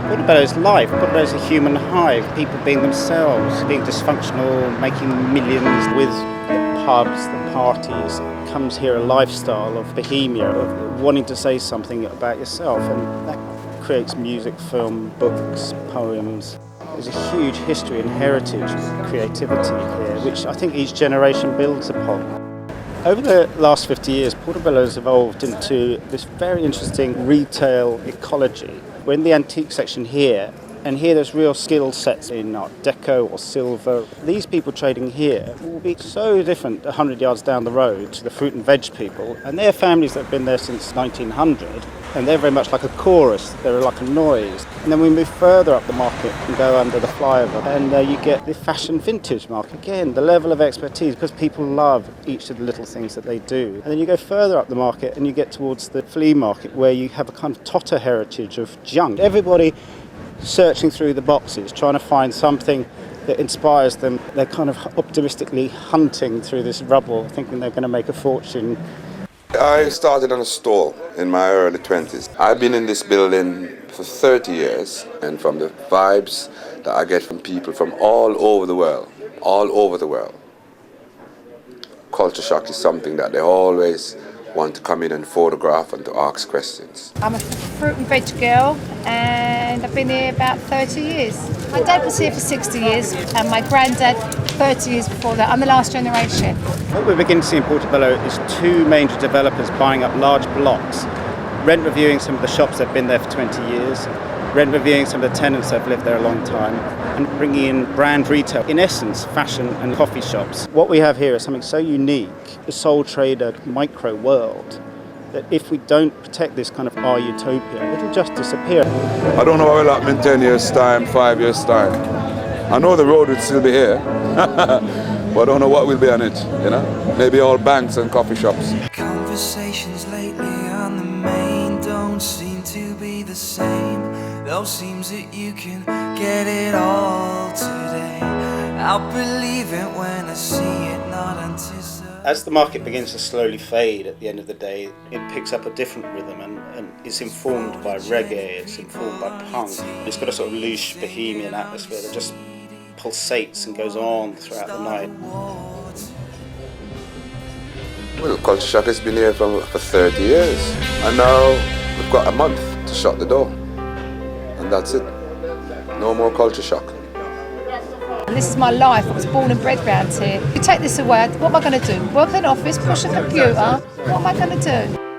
Portobello's life. Portobello's a human hive, people being themselves, being dysfunctional, making millions with the pubs, the parties. It comes here a lifestyle of bohemia, of wanting to say something about yourself, and that creates music, film, books, poems. There's a huge history and heritage of creativity here, which I think each generation builds upon. Over the last 50 years, Portobello has evolved into this very interesting retail ecology. We're in the antique section here, and here there's real skill sets in Art Deco or silver. These people trading here will be so different 100 yards down the road to the fruit and veg people, and they're families that have been there since 1900, and they're very much like a chorus, they're like a noise. And then we move further up the market and go under the flyover, and you get the fashion vintage market. Again, the level of expertise, because people love each of the little things that they do. And then you go further up the market and you get towards the flea market, where you have a kind of totter heritage of junk. Everybody searching through the boxes, trying to find something that inspires them. They're kind of optimistically hunting through this rubble, thinking they're going to make a fortune. I started on a stall in my early 20s. I've been in this building for 30 years, and from the vibes that I get from people from all over the world, culture shock is something that they always want to come in and photograph and to ask questions. I'm a fruit and veg girl, and I've been here about 30 years. My dad was here for 60 years, and my granddad 30 years before that. I'm the last generation. What we're beginning to see in Portobello is two major developers buying up large blocks, rent reviewing some of the shops that have been there for 20 years, rent reviewing some of the tenants that have lived there a long time, and bringing in brand retail, in essence, fashion and coffee shops. What we have here is something so unique, a sole trader micro world, that if we don't protect this kind of our utopia, it'll just disappear. I don't know what will happen in 10 years' time, 5 years' time. I know the road will still be here, but I don't know what will be on it, you know? Maybe all banks and coffee shops. Conversations lately on the main don't seem to be the same. Though seems that you can get it all today. I'll believe it when I see it, not anticipate. As the market begins to slowly fade at the end of the day, it picks up a different rhythm and is informed by reggae, it's informed by punk. It's got a sort of loose bohemian atmosphere that just pulsates and goes on throughout the night. Well, Culture Shock has been here for 30 years, and now we've got a month to shut the door, and that's it. No more Culture Shock. And this is my life. I was born and bred round here. You take this away, what am I going to do? Work in an office, push a computer? What am I going to do?